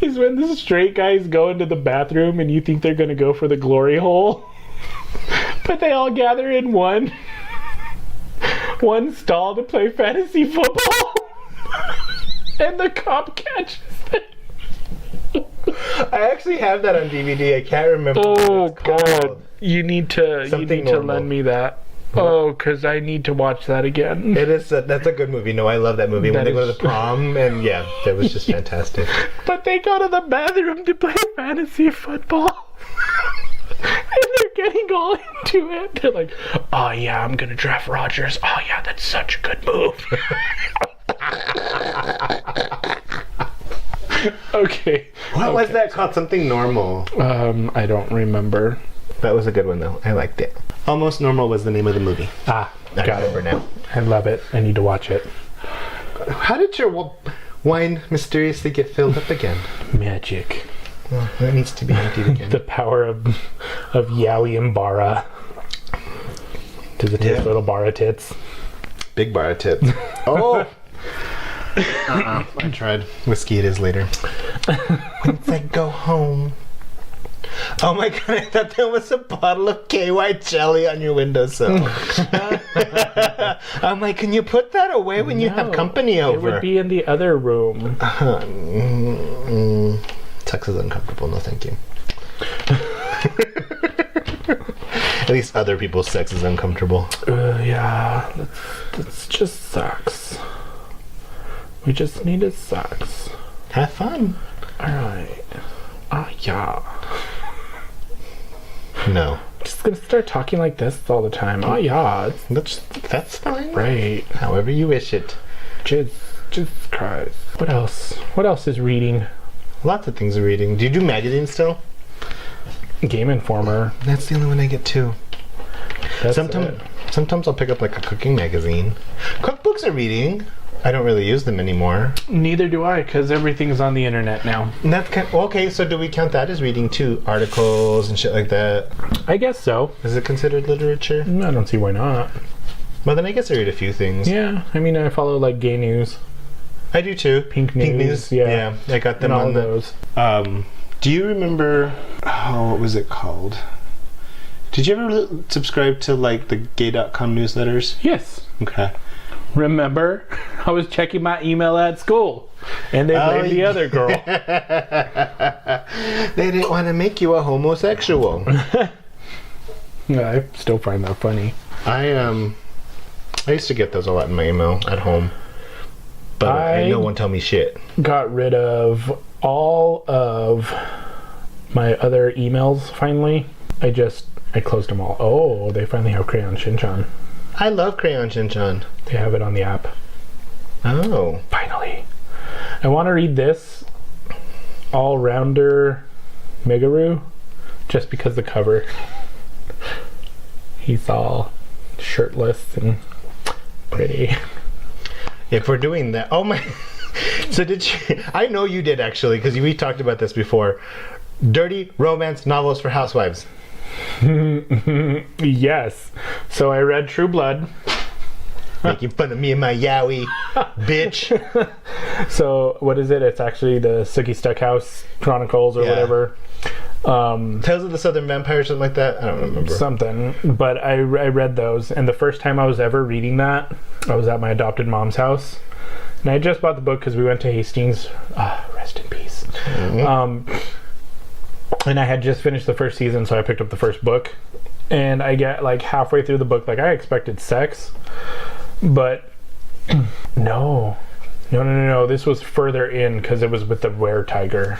is when the straight guys go into the bathroom and you think they're going to go for the glory hole, but they all gather in one stall to play fantasy football, and the cop catches them. I actually have that on DVD. I can't remember. Oh God! You need to lend me that. Oh, because I need to watch that again. It is. That's a good movie. No, I love that movie. When they go to the prom, and yeah, that was just fantastic. But they go to the bathroom to play fantasy football. And they're getting all into it. They're like, oh yeah, I'm going to draft Rodgers. Oh yeah, that's such a good move. Okay. What was that called? Something Normal. I don't remember. That was a good one though. I liked it. Almost Normal was the name of the movie. Ah, I remember now. I love it. I need to watch it. How did your wine mysteriously get filled up again? Magic. Well, that needs to be emptied again. The power of Yaoi and Bara. Does it taste little Bara tits? Big Bara tits. Oh! I tried. Whiskey it is later. Once I go home. Oh my god, I thought that was a bottle of KY jelly on your windowsill. I'm like, can you put that away when you have company over? It would be in the other room. Sex is uncomfortable, no thank you. At least other people's sex is uncomfortable. Yeah, that's just sucks. We just needed sex. Have fun. Alright. Yeah. No. Just gonna start talking like this all the time. Oh yeah. That's fine. Right. However you wish it. Jesus Christ. What else? What else is reading? Lots of things are reading. Do you do magazines still? Game Informer. That's the only one I get too. That's Sometimes I'll pick up like a cooking magazine. Cookbooks are reading. I don't really use them anymore. Neither do I, because everything's on the internet now. And that's okay, so do we count that as reading too? Articles and shit like that? I guess so. Is it considered literature? I don't see why not. Well, then I guess I read a few things. Yeah, I mean, I follow like gay news. I do too. Pink news. Yeah, I got them and on those. Do you remember, what was it called? Did you ever subscribe to like the gay.com newsletters? Yes. Okay. Remember, I was checking my email at school, and they blamed the other girl. They didn't want to make you a homosexual. Yeah, I still find that funny. I used to get those a lot in my email at home, but no one tell me shit. Got rid of all of my other emails finally. I closed them all. Oh, they finally have Crayon Shin-chan. I love Crayon Shin-chan. They have it on the app. Oh. Finally. I want to read this All-Rounder Megaru just because the cover. He's all shirtless and pretty. If we're doing that, oh my! So did you? I know you did actually, because we talked about this before. Dirty romance novels for housewives. Yes. So I read True Blood. Making fun of me and my yaoi, bitch. So what is it? It's actually the Sookie Stackhouse Chronicles or whatever. Tales of the Southern Vampire, something like that. I don't remember. Something. But I read those, and the first time I was ever reading that, I was at my adopted mom's house. And I just bought the book because we went to Hastings. Rest in peace. Mm-hmm. And I had just finished the first season, so I picked up the first book. And I get like halfway through the book, like I expected sex. But no. This was further in because it was with the were-tiger.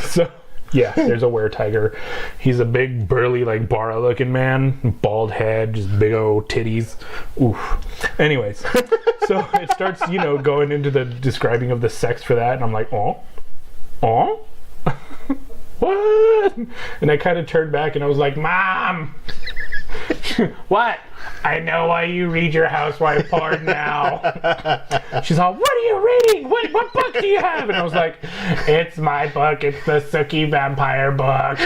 So, yeah, there's a were-tiger. He's a big, burly, like Bara-looking man. Bald head, just big old titties. Oof. Anyways, so it starts, going into the describing of the sex for that, and I'm like, oh? What? And I kind of turned back and I was like, Mom! What? I know why you read your housewife porn now. She's all, what are you reading? What book do you have? And I was like, it's my book. It's the Sookie Vampire book.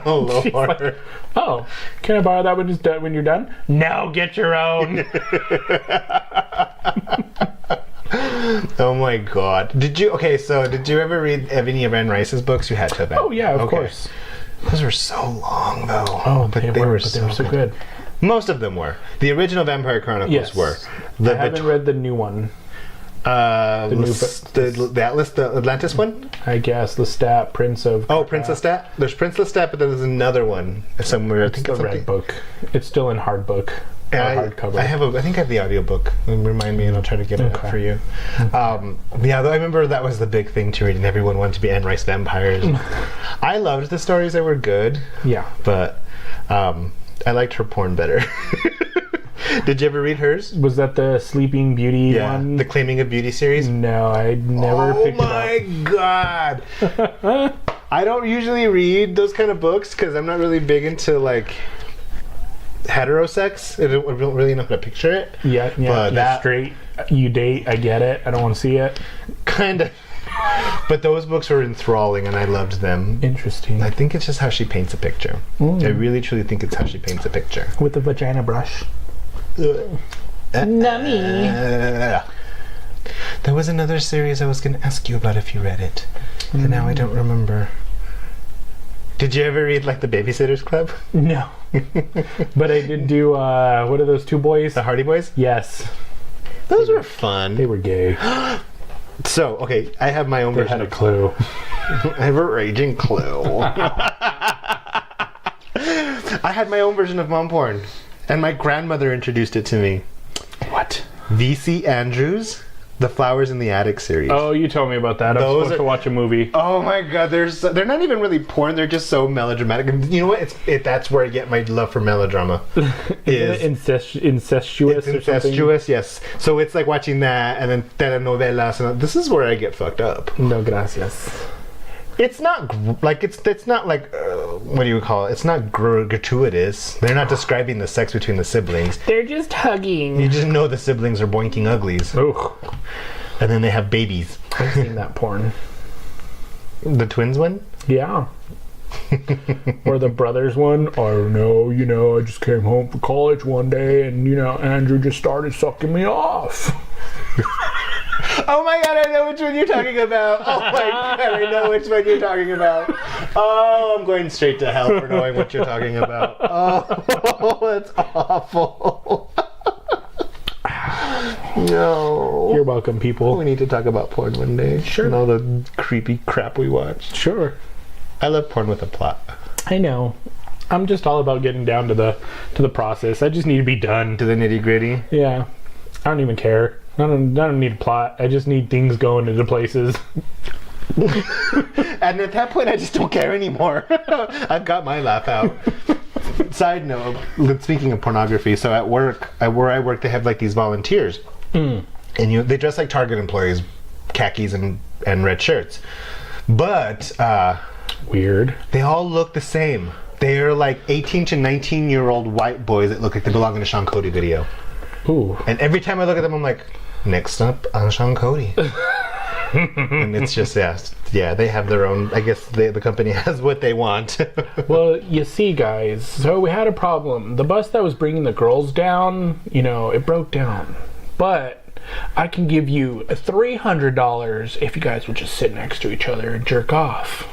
Oh, Lord. She's like, oh, can I borrow that when you're done? No, get your own. Oh my God. Did you ever read any of Anne Rice's books? You had to have been. Oh yeah, of course. Those were so long though. Oh, but they were so good. Most of them were. The original Vampire Chronicles were. I haven't read the new one. The Atlantis one? I guess Lestat, Prince of... Oh, Prince Lestat? There's Prince Lestat, but then there's another one somewhere. It's the red book. It's still in hard book. Hardcover. I think I have the audiobook. Remind me and I'll try to get it up for you. I remember that was the big thing to read and everyone wanted to be Anne Rice vampires. I loved the stories, they were good. Yeah. But I liked her porn better. Did you ever read hers? Was that the Sleeping Beauty one? The Claiming of Beauty series? No, I never picked it up. Oh my God! I don't usually read those kind of books because I'm not really big into like heterosex. I don't really know how to picture it. Yeah, but you're straight, you date, I get it. I don't want to see it. Kind of. But those books were enthralling and I loved them. Interesting. I think it's just how she paints a picture. I really truly think it's how she paints a picture. With the vagina brush. Nummy. There was another series I was going to ask you about if you read it. And now I don't remember. Did you ever read like the Babysitter's Club? No. But I did do, what are those two boys? The Hardy Boys? Yes. Those were fun. They were gay. So, okay, I have my own version. They had a clue. I have a raging clue. I had my own version of mom porn. And my grandmother introduced it to me. What? V.C. Andrews, The Flowers in the Attic series. Oh, you told me about that. I was supposed to watch a movie. Oh my God, they're not even really porn. They're just so melodramatic. And you know what? That's where I get my love for melodrama. Incestuous. It's incestuous, yes. So it's like watching that and then telenovelas. And this is where I get fucked up. No, gracias. It's not like it's not like what do you call it? It's not gratuitous. They're not describing the sex between the siblings. They're just hugging. You just know the siblings are boinking uglies. Ugh. And then they have babies. I've seen that porn. The twins one? Yeah. Or the brothers one. Oh no, I just came home from college one day and Andrew just started sucking me off. Oh my God, I know which one you're talking about. Oh my God, I know which one you're talking about. Oh, I'm going straight to hell for knowing what you're talking about. Oh, that's awful. No. You're welcome, people. We need to talk about porn one day. Sure. And all the creepy crap we watch. Sure. I love porn with a plot. I know. I'm just all about getting down to the process. I just need to be done. To the nitty gritty? Yeah. I don't even care. I don't need a plot. I just need things going into places. And at that point, I just don't care anymore. I've got my laugh out. Side note, speaking of pornography, so at work, where I work, they have like these volunteers. And they dress like Target employees, khakis and red shirts. But Weird. they all look the same. They're like 18 to 19-year-old white boys that look like they belong in a Sean Cody video. Ooh. And every time I look at them, I'm like, next up on Sean Cody. And it's just, yeah, they have their own, I guess the company has what they want. Well, you see, guys, so we had a problem. The bus that was bringing the girls down, it broke down. But I can give you $300 if you guys would just sit next to each other and jerk off.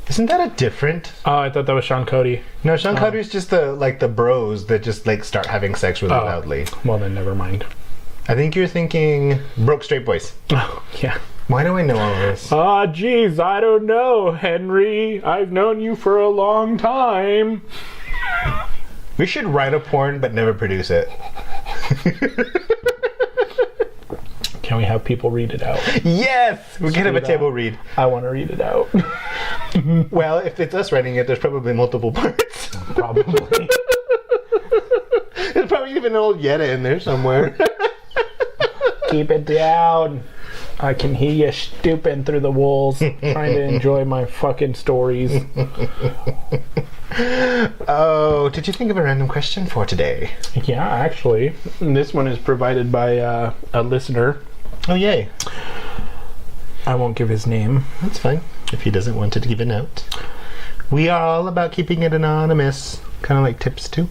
Isn't that a different? Oh, I thought that was Sean Cody. No, Sean Cody's just the bros that just like start having sex really loudly. Well, then never mind. I think you're thinking broke straight boys. Oh, yeah. Why do I know all this? Geez, I don't know, Henry. I've known you for a long time. We should write a porn but never produce it. Can we have people read it out? Yes! We can have a table read. I want to read it out. Well, if it's us writing it, there's probably multiple parts. Probably. There's probably even an old Yetta in there somewhere. Keep it down. I can hear you stooping through the walls, trying to enjoy my fucking stories. Oh, did you think of a random question for today? Yeah, actually. This one is provided by a listener. Oh, yay. I won't give his name. That's fine. If he doesn't want it to give a note. We are all about keeping it anonymous. Kind of like tips, too.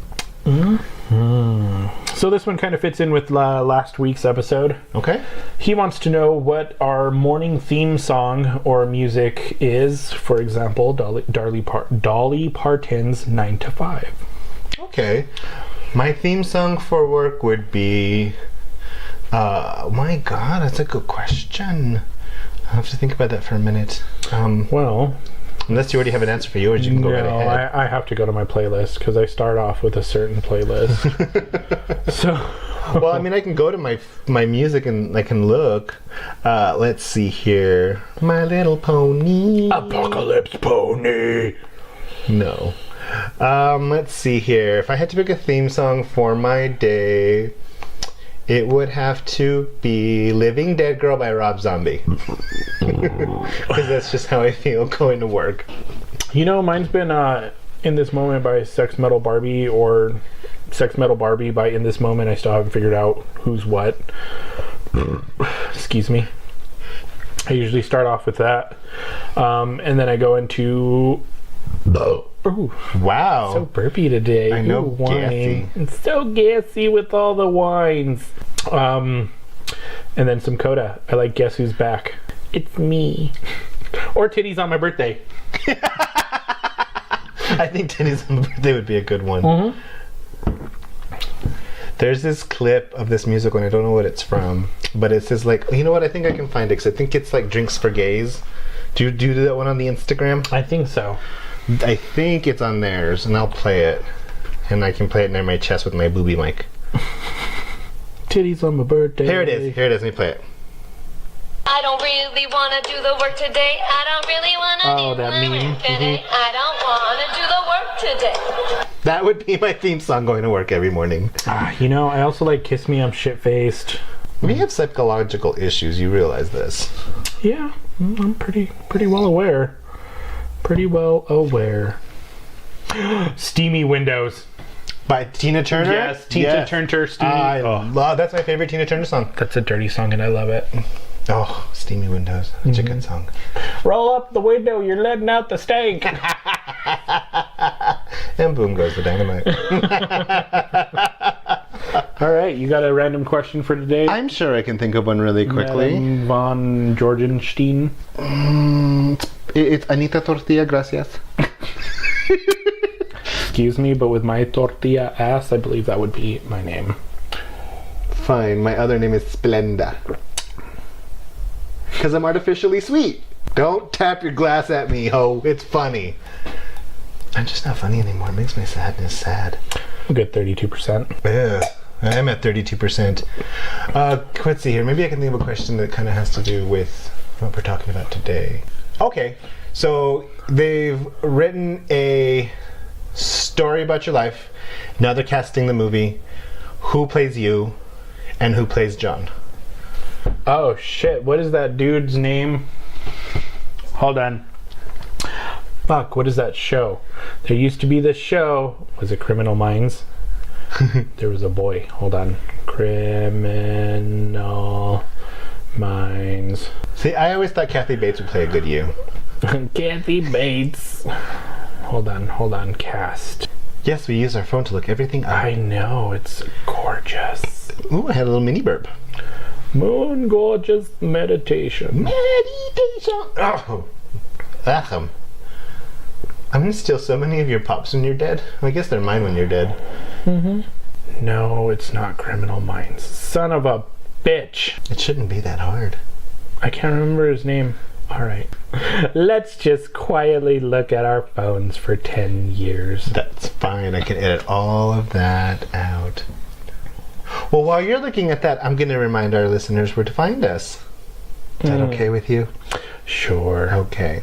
So this one kind of fits in with last week's episode. Okay. He wants to know what our morning theme song or music is. For example, Dolly Parton's 9 to 5. Okay. My theme song for work would be... my God, that's a good question. I'll have to think about that for a minute. Well... Unless you already have an answer for yours, you can go right ahead. I have to go to my playlist because I start off with a certain playlist. So, well, I mean, I can go to my music and I can look. Let's see here. My Little Pony. Apocalypse Pony. No. Let's see here. If I had to pick a theme song for my day, it would have to be Living Dead Girl by Rob Zombie. Because that's just how I feel going to work. Mine's been In This Moment by Sex Metal Barbie or Sex Metal Barbie by In This Moment. I still haven't figured out who's what. Excuse me. I usually start off with that. And then I go into... Ooh, wow. so burpy today. I know, wine. It's so gassy with all the wines. And then some Coda. I like Guess Who's Back. It's me. Or Titties on My Birthday. I think Titties on My Birthday would be a good one. Mm-hmm. There's this clip of this musical, and I don't know what it's from, but it says like, you know what, I think I can find it, because I think it's like Drinks for Gays. Do you do that one on the Instagram? I think so. I think it's on theirs, and I'll play it. And I can play it near my chest with my booby mic. Titties on my birthday. Here it is. Let me play it. I don't really want to do the work today. I don't really want to do that the meme. work today. I don't want to do the work today. That would be my theme song going to work every morning. I also like Kiss Me, I'm Shit-Faced. We have psychological issues, you realize this. Yeah, I'm pretty well aware. Pretty well aware. Steamy Windows. By Tina Turner? Yes, Tina Turner, Steamy. I love, that's my favorite Tina Turner song. That's a dirty song and I love it. Oh, Steamy Windows. Such a good song. Roll up the window, you're letting out the stank. And boom goes the dynamite. All right, you got a random question for today? I'm sure I can think of one really quickly. Madame von Jorgenstein. It's Anita Tortilla, gracias. Excuse me, but with my tortilla ass, I believe that would be my name. Fine, my other name is Splenda. Because I'm artificially sweet. Don't tap your glass at me, ho. It's funny. I'm just not funny anymore. It makes my sadness sad. A good 32%. Yeah, I'm at 32%. Let's see here. Maybe I can think of a question that kind of has to do with what we're talking about today. Okay, so they've written a story about your life. Now they're casting the movie. Who plays you and who plays John? Oh shit, what is that dude's name? Hold on. Fuck, what is that show? There used to be this show. Was it Criminal Minds? There was a boy. Hold on. Criminal Minds. See, I always thought Kathy Bates would play a good you. Kathy Bates. Hold on. Cast. Yes, we use our phone to look everything up. I know, it's gorgeous. Ooh, I had a little mini burp. Moon gorgeous meditation. Meditation. Oh, Achim. I'm gonna steal so many of your pops when you're dead. Well, I guess they're mine when you're dead. No, it's not Criminal Minds. Son of a bitch. It shouldn't be that hard. I can't remember his name. Alright. Let's just quietly look at our phones for 10 years. That's fine. I can edit all of that out. Well, while you're looking at that, I'm gonna remind our listeners where to find us. Is that okay with you? Sure. Okay.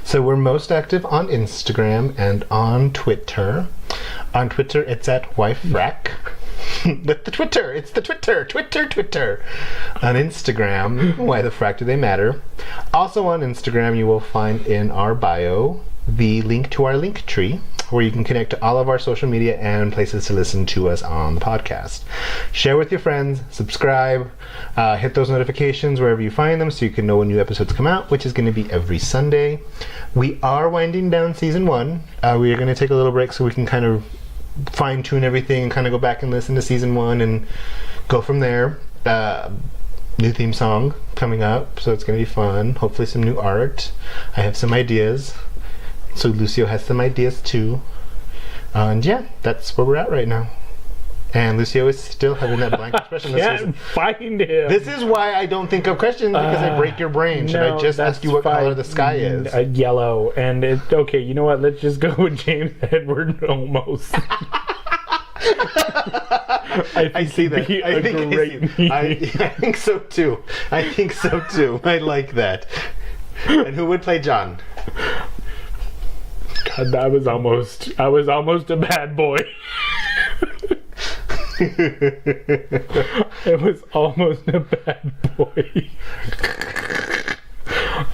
So we're most active on Instagram and on Twitter. On Twitter, it's at WifeRack. With the Twitter, it's the Twitter. On Instagram, why the frack do they matter? Also on Instagram, you will find in our bio the link to our link tree, where you can connect to all of our social media and places to listen to us on the podcast. Share with your friends, subscribe, hit those notifications wherever you find them so you can know when new episodes come out, which is going to be every Sunday. We are winding down season 1. We are going to take a little break so we can kind of fine-tune everything and kind of go back and listen to season 1 and go from there. New theme song coming up, so it's going to be fun. Hopefully some new art. I have some ideas. So Lucio has some ideas too. And yeah, that's where we're at right now. And Lucio is still having that blank expression. Can't find him. This is why I don't think of questions, because I break your brain. Should I just ask you what color the sky is? Yellow. And okay, you know what? Let's just go with James Edward Olmos. I see that. I think so too. I like that. And who would play John? God, I was almost a bad boy. It was almost a bad boy.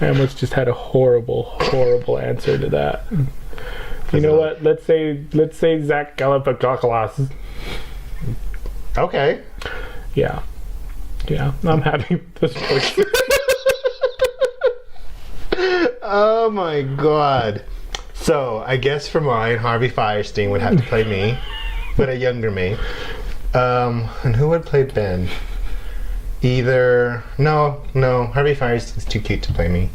I almost just had a horrible answer to that. You know what? Let's say Zach Galifianakis. Okay. Yeah, I'm happy with this choice. Oh my god. So, I guess for mine, Harvey Fierstein would have to play me, but a younger me. And who would play Ben? No, Harvey Fierstein's too cute to play me.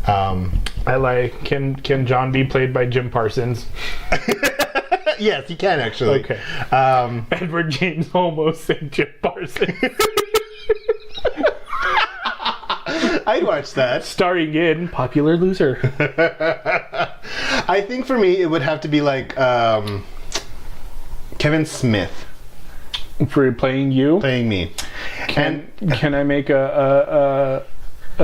I like, can John be played by Jim Parsons? Yes, he can actually. Okay. Edward James Olmos and Jim Parsons. I'd watch that. Starring in Popular Loser. I think for me it would have to be like Kevin Smith For playing you? playing me. Can I make a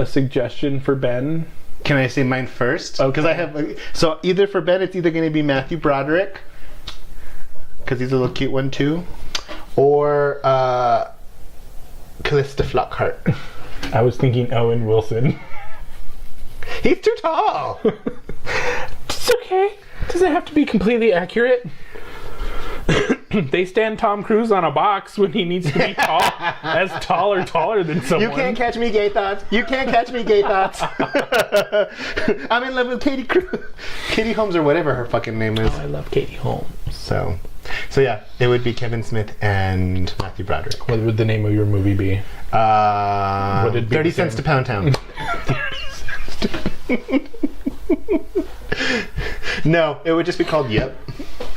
suggestion for Ben? Can I say mine first? Okay. Because I have so either for Ben it's either going to be Matthew Broderick, because he's a little cute one too, or Callista Flockhart. I was thinking Owen Wilson. He's too tall. It's okay. Doesn't have to be completely accurate. They stand Tom Cruise on a box when he needs to be tall, as tall or taller than someone. You can't catch me, gay thoughts. You can't catch me, gay thoughts. I'm in love with Katie Holmes or whatever her fucking name is. Oh, I love Katie Holmes. So yeah, it would be Kevin Smith and Matthew Broderick. What would the name of your movie be? Would it be 30 the cents same? to Pound Town. 30 cents. No, it would just be called Yep.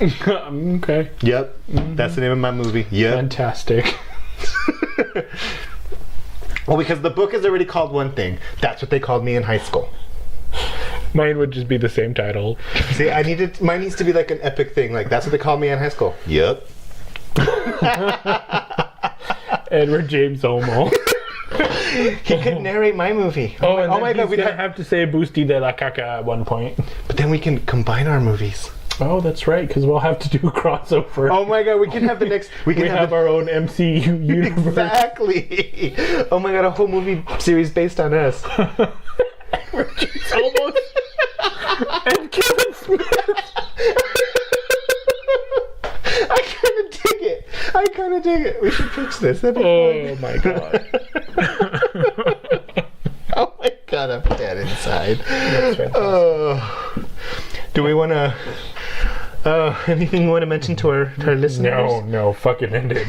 Okay. Yep. That's the name of my movie. Yep. Fantastic. Well, because the book is already called one thing. That's what they called me in high school. Mine would just be the same title. See, mine needs to be like an epic thing. Like, that's what they called me in high school. Yep. Edward James Olmos. He could narrate my movie. Oh, and my God, we'd we'd have to say Busti de la Caca at one point. But then we can combine our movies. Oh, that's right, because we'll have to do a crossover. Oh my God, we can have the next. We can have our own MCU universe. Exactly. Oh my God, a whole movie series based on us. Almost. And Kevin Smith. I kind of dig it. We should pitch this. That'd be Oh fun. my God. Oh my God, I'm dead inside. That's fantastic. Oh. Do we want to... anything you want to mention to our listeners? No, fucking ended.